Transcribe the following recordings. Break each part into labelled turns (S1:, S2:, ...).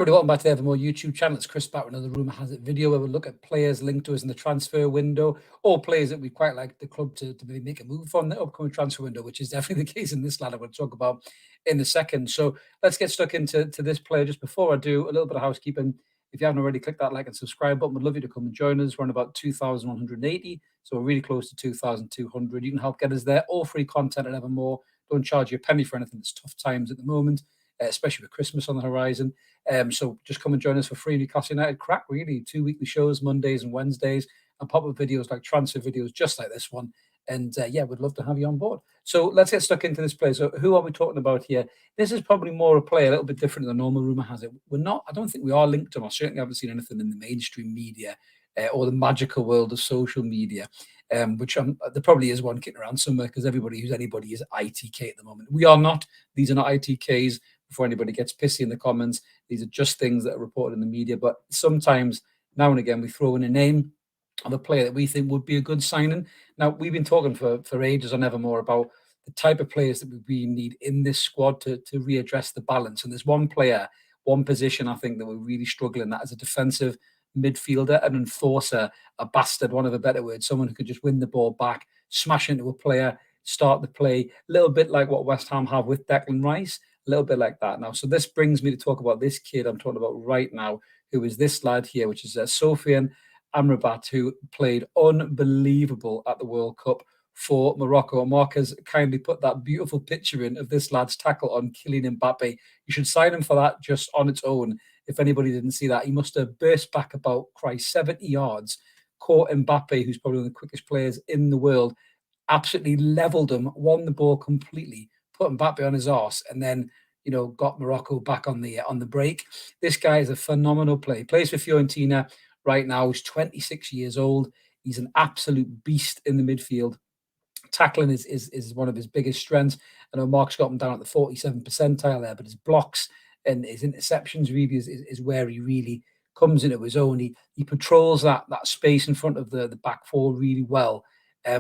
S1: everybody, welcome back to the Evermore YouTube channel. It's Chris back with another Rumour Has It video where we look at players linked to us in the transfer window, or players that we quite like the club to maybe make a move on the upcoming transfer window, which is definitely the case in this lad I'm going to talk about in a second. So let's get stuck into this player. Just before I do, a little bit of housekeeping. If you haven't already, click that like and subscribe button. We'd love you to come and join us. We're on about 2,180, so we're really close to 2,200. You can help get us there. All free content at Evermore. Don't charge you a penny for anything. It's tough times at the moment, especially with Christmas on the horizon. So just come and join us for free. Newcastle United crack, really. 2 weekly shows, Mondays and Wednesdays, and pop-up videos like transfer videos just like this one. And yeah, we'd love to have you on board. So let's get stuck into this player. So who are we talking about here? This is probably more a player a little bit different than the normal Rumour Has It. We're not, I don't think we are linked to him. I certainly haven't seen anything in the mainstream media or the magical world of social media, which there probably is one kicking around somewhere because everybody who's anybody is ITK at the moment. We are not. These are not ITKs. Before anybody gets pissy in the comments, these are just things that are reported in the media. But sometimes, now and again, we throw in a name of a player that we think would be a good signing. Now, we've been talking for ages on Evermore about the type of players that we need in this squad to readdress the balance. And there's one player, one position, I think, that we're really struggling at as a defensive midfielder, an enforcer, a bastard, one of the better words, someone who could just win the ball back, smash into a player, start the play, a little bit like what West Ham have with Declan Rice, a little bit like that now. So this brings me to talk about this kid I'm talking about right now, who is this lad here, which is Sofyan Amrabat, who played unbelievable at the World Cup for Morocco. Mark has kindly put that beautiful picture in of this lad's tackle on Kylian Mbappe. You should sign him for that just on its own. If anybody didn't see that, he must have burst back about 70 yards, caught Mbappe, who's probably one of the quickest players in the world, absolutely leveled him, won the ball completely, put Mbappe on his arse, and then got Morocco back on the break. This guy is a phenomenal player. He plays for Fiorentina right now. He's 26 years old. He's an absolute beast in the midfield. Tackling is one of his biggest strengths. I know Mark's got him down at the 47th percentile there, but his blocks and his interceptions really is where he really comes into his own. He patrols that space in front of the back four really well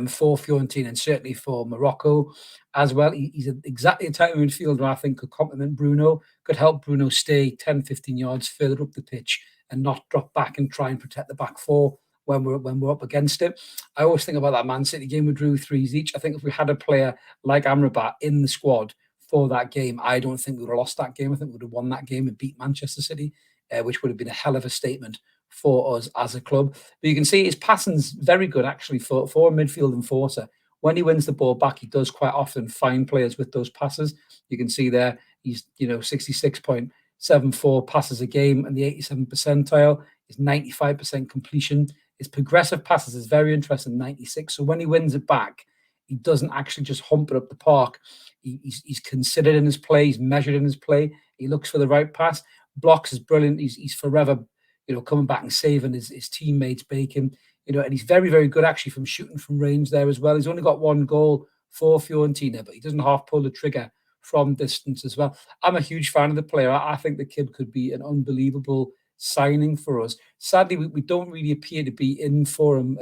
S1: for Fiorentina and certainly for Morocco as well. He's exactly a type of midfielder I think could complement Bruno, could help Bruno stay 10, 15 yards further up the pitch and not drop back and try and protect the back four when we're up against it. I always think about that Man City game. We drew 3s each. I think if we had a player like Amrabat in the squad for that game, I don't think we would have lost that game. I think we would have won that game and beat Manchester City, which would have been a hell of a statement for us as a club. But you can see his passing's very good actually for a midfield enforcer. When he wins the ball back, he does quite often find players with those passes. You can see there he's 66.74 passes a game and the 87th percentile. His 95% completion. His progressive passes is very interesting, 96. So when he wins it back, he doesn't actually just hump it up the park. He's considered in his play. He's measured in his play. He looks for the right pass. Blocks is brilliant. He's forever, coming back and saving his teammates bacon. And he's very, very good actually from shooting from range there as well. He's only got 1 goal for Fiorentina, but he doesn't half pull the trigger from distance as well. I'm a huge fan of the player. I think the kid could be an unbelievable signing for us. Sadly, we don't really appear to be in for him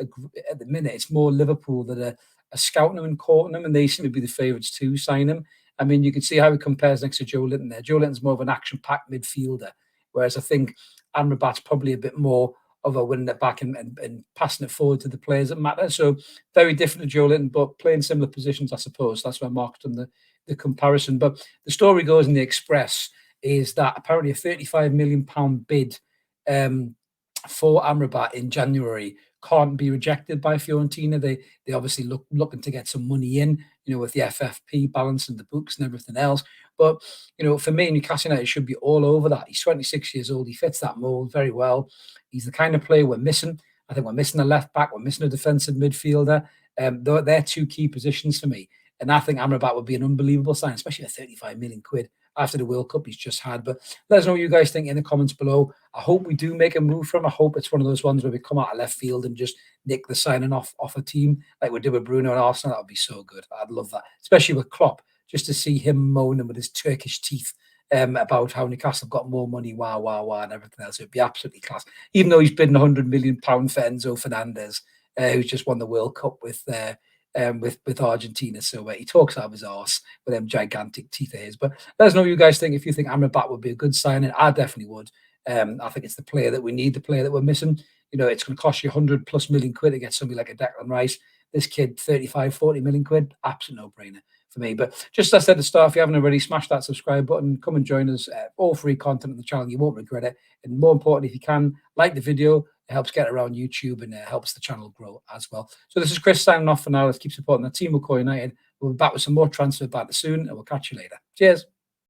S1: at the minute. It's more Liverpool that are scouting him and courting him, and they seem to be the favourites to sign him. I mean, you can see how he compares next to Joe Linton there. Joe Linton's more of an action-packed midfielder, whereas I think Amrabat's probably a bit more of a winning it back and passing it forward to the players that matter. So very different to Joe Linton, but playing similar positions, I suppose. That's where Mark's done the comparison. But the story goes in the Express is that apparently a £35 million bid for Amrabat in January can't be rejected by Fiorentina. They obviously looking to get some money in, with the FFP balancing the books and everything else. But, for me, Newcastle United should be all over that. He's 26 years old. He fits that mould very well. He's the kind of player we're missing. I think we're missing a left back. We're missing a defensive midfielder. They're 2 key positions for me. And I think Amrabat would be an unbelievable sign, especially at 35 million quid after the World Cup he's just had. But let us know what you guys think in the comments below. I hope we do make a move from him. I hope it's one of those ones where we come out of left field and just nick the signing off a team like we did with Bruno and Arsenal. That would be so good. I'd love that, especially with Klopp, just to see him moaning with his Turkish teeth about how Newcastle have got more money, and everything else. It would be absolutely class. Even though he's bidding £100 million for Enzo Fernandez, who's just won the World Cup with Argentina. So he talks out of his arse with them gigantic teeth of his. But let us know what you guys think. If you think Amrabat would be a good signing, I definitely would. I think it's the player that we need, the player that we're missing. You know, it's going to cost you 100+ million quid to get somebody like a Declan Rice. This kid, 35, 40 million quid, absolute no-brainer for me. But just as I said at the start, if you haven't already, smash that subscribe button. Come and join us. All free content on the channel. You won't regret it. And more importantly, if you can, like the video. It helps get around YouTube and it helps the channel grow as well. So this is Chris signing off for now. Let's keep supporting the team. We'll call United. We'll be back with some more transfer banter soon, and we'll catch you later. Cheers.